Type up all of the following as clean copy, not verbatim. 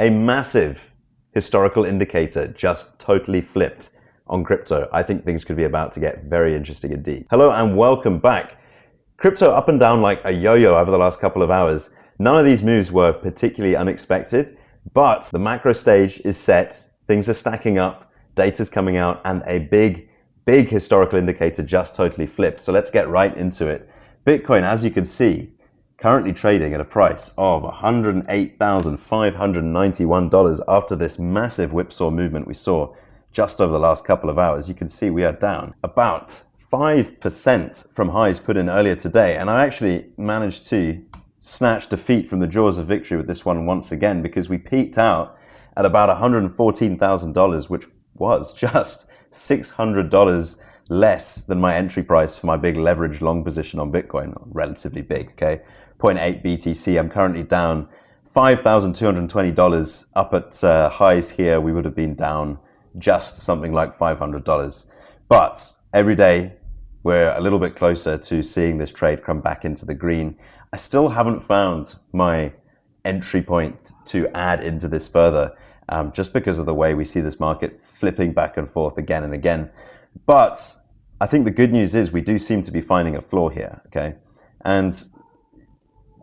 A massive historical indicator just totally flipped on crypto. I think things could be about to get very interesting indeed. Hello and welcome back. Crypto up and down like a yo-yo over the last couple of hours. None of these moves were particularly unexpected, but the macro stage is set, things are stacking up, data's coming out, and a big historical indicator just totally flipped. So let's get right into it. Bitcoin, as you can see, currently trading at a price of $108,591 after this massive whipsaw movement we saw just over the last couple of hours. You can see we are down about 5% from highs put in earlier today, and I actually managed to snatch defeat from the jaws of victory with this one once again, because we peaked out at about $114,000, which was just $600 less than my entry price for my big leveraged long position on Bitcoin. Relatively big, okay? 0.8 BTC. I'm currently down $5,220. Up at highs here, we would have been down just something like $500. But every day, we're a little bit closer to seeing this trade come back into the green. I still haven't found my entry point to add into this further, just because of the way we see this market flipping back and forth again and again. But I think the good news is we do seem to be finding a floor here, okay? And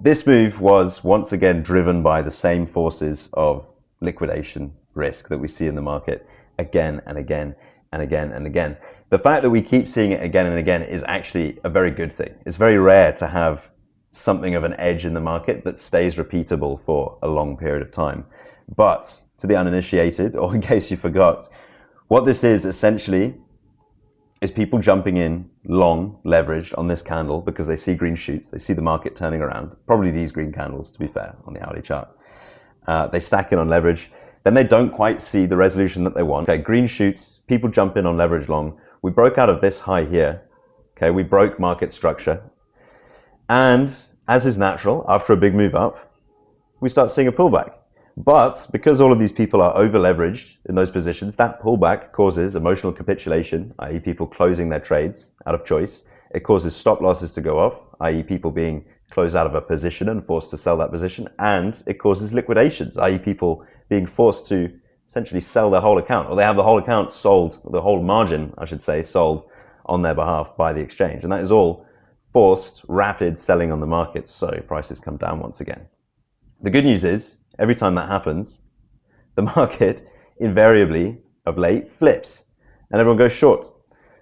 this move was once again driven by the same forces of liquidation risk that we see in the market again and again and again and again. The fact that we keep seeing it again and again is actually a very good thing. It's very rare to have something of an edge in the market that stays repeatable for a long period of time. But to the uninitiated, or in case you forgot, what this is essentially is people jumping in long leveraged on this candle because they see green shoots, they see the market turning around, probably these green candles to be fair on the hourly chart. They stack in on leverage, then they don't quite see the resolution that they want. Okay, green shoots, people jump in on leverage long. We broke out of this high here, okay, we broke market structure. And as is natural, after a big move up, we start seeing a pullback. But because all of these people are over leveraged in those positions, that pullback causes emotional capitulation, i.e. people closing their trades out of choice. It causes stop losses to go off, i.e. people being closed out of a position and forced to sell that position. And it causes liquidations, i.e. people being forced to essentially sell their whole account, or they have the whole account sold, the whole margin, I should say, sold on their behalf by the exchange. And that is all forced, rapid selling on the market, so prices come down once again. The good news is, every time that happens, the market invariably, of late, flips, and everyone goes short.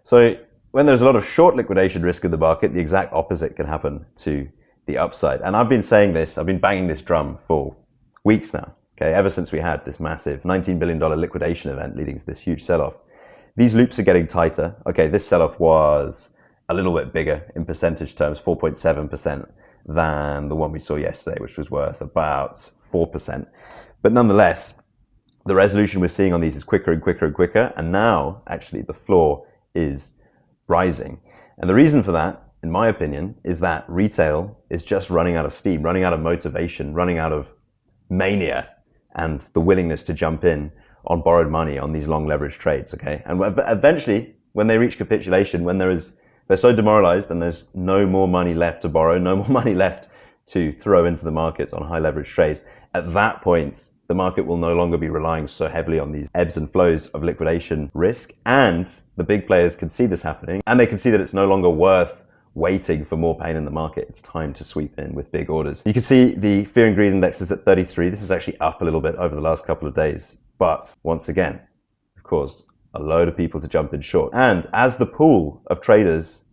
So when there's a lot of short liquidation risk in the market, the exact opposite can happen to the upside. And I've been saying this, I've been banging this drum for weeks now, okay, ever since we had this massive $19 billion liquidation event leading to this huge sell-off. These loops are getting tighter. Okay, this sell-off was a little bit bigger in percentage terms, 4.7%, than the one we saw yesterday, which was worth about 4%. But nonetheless, the resolution we're seeing on these is quicker and quicker and quicker. And now, actually, the floor is rising. And the reason for that, in my opinion, is that retail is just running out of steam, running out of motivation, running out of mania, and the willingness to jump in on borrowed money on these long leverage trades, okay? And eventually, when they reach capitulation, when they're so demoralized and there's no more money left to borrow, no more money left to throw into the markets on high leverage trades, at that point, the market will no longer be relying so heavily on these ebbs and flows of liquidation risk. And the big players can see this happening, and they can see that it's no longer worth waiting for more pain in the market. It's time to sweep in with big orders. You can see the fear and greed index is at 33. This is actually up a little bit over the last couple of days. But once again, of course, a load of people to jump in short. And as the pool of traders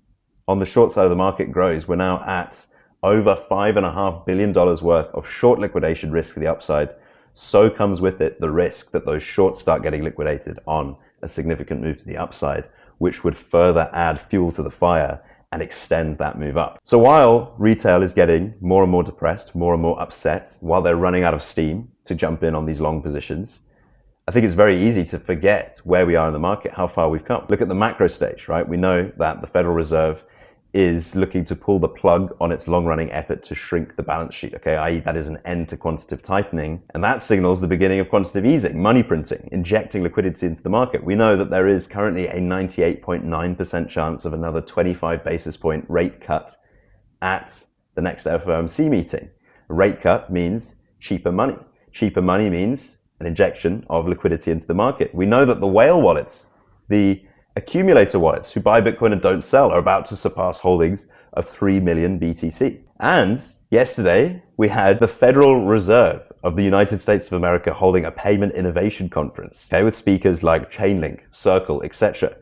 on the short side of the market grows, we're now at over $5.5 billion worth of short liquidation risk to the upside. So comes with it the risk that those shorts start getting liquidated on a significant move to the upside, which would further add fuel to the fire and extend that move up. So while retail is getting more and more depressed, more and more upset, while they're running out of steam to jump in on these long positions, I think it's very easy to forget where we are in the market, how far we've come. Look at the macro stage, right? We know that the Federal Reserve is looking to pull the plug on its long-running effort to shrink the balance sheet, okay? i.e. that is an end to quantitative tightening, and that signals the beginning of quantitative easing, money printing, injecting liquidity into the market. We know that there is currently a 98.9% chance of another 25 basis point rate cut at the next FOMC meeting. A rate cut means cheaper money. Cheaper money means an injection of liquidity into the market. We know that the whale wallets, the accumulator wallets who buy Bitcoin and don't sell, are about to surpass holdings of 3 million BTC. And yesterday, we had the Federal Reserve of the United States of America holding a payment innovation conference, okay, with speakers like Chainlink, Circle, etc.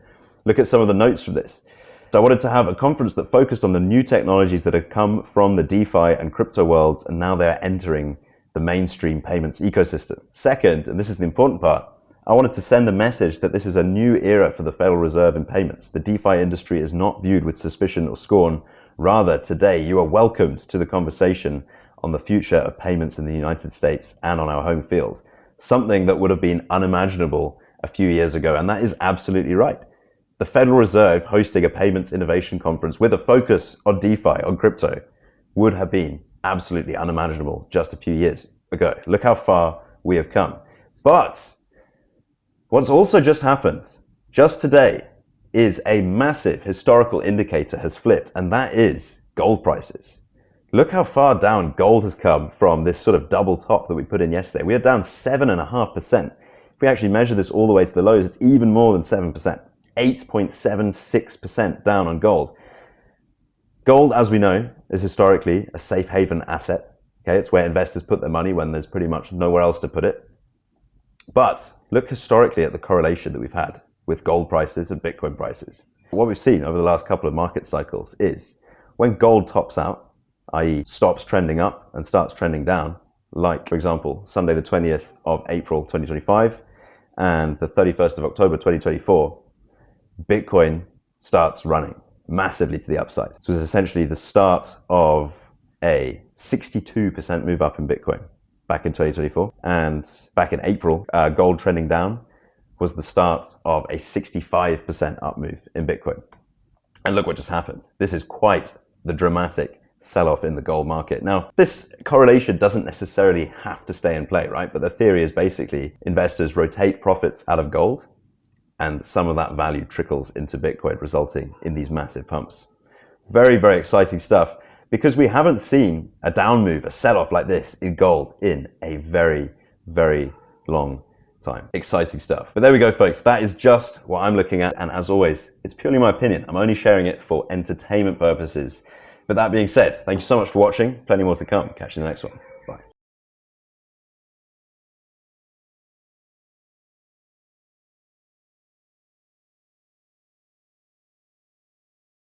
Look at some of the notes from this. So I wanted to have a conference that focused on the new technologies that have come from the DeFi and crypto worlds, and now they're entering the mainstream payments ecosystem. Second, and this is the important part, I wanted to send a message that this is a new era for the Federal Reserve in payments. The DeFi industry is not viewed with suspicion or scorn. Rather, today you are welcomed to the conversation on the future of payments in the United States and on our home field. Something that would have been unimaginable a few years ago, and that is absolutely right. The Federal Reserve hosting a payments innovation conference with a focus on DeFi, on crypto, would have been absolutely unimaginable just a few years ago. Look how far we have come. But what's also just happened, just today, is a massive historical indicator has flipped, and that is gold prices. Look how far down gold has come from this sort of double top that we put in yesterday. We are down 7.5%. If we actually measure this all the way to the lows, it's even more than 7%. 8.76% down on gold. Gold, as we know, is historically a safe haven asset. Okay, it's where investors put their money when there's pretty much nowhere else to put it. But look historically at the correlation that we've had with gold prices and Bitcoin prices. What we've seen over the last couple of market cycles is when gold tops out, i.e. stops trending up and starts trending down, like, for example, Sunday the 20th of April 2025 and the 31st of October 2024, Bitcoin starts running massively to the upside. So it's essentially the start of a 62% move up in Bitcoin back in 2024. And back in April, gold trending down was the start of a 65% up move in Bitcoin. And look what just happened. This is quite the dramatic sell-off in the gold market. Now, this correlation doesn't necessarily have to stay in play, right? But the theory is basically investors rotate profits out of gold, and some of that value trickles into Bitcoin, resulting in these massive pumps. Very, very exciting stuff, because we haven't seen a down move, a sell-off like this in gold in a very, very long time. Exciting stuff. But there we go, folks. That is just what I'm looking at. And as always, it's purely my opinion. I'm only sharing it for entertainment purposes. But that being said, thank you so much for watching. Plenty more to come. Catch you in the next one.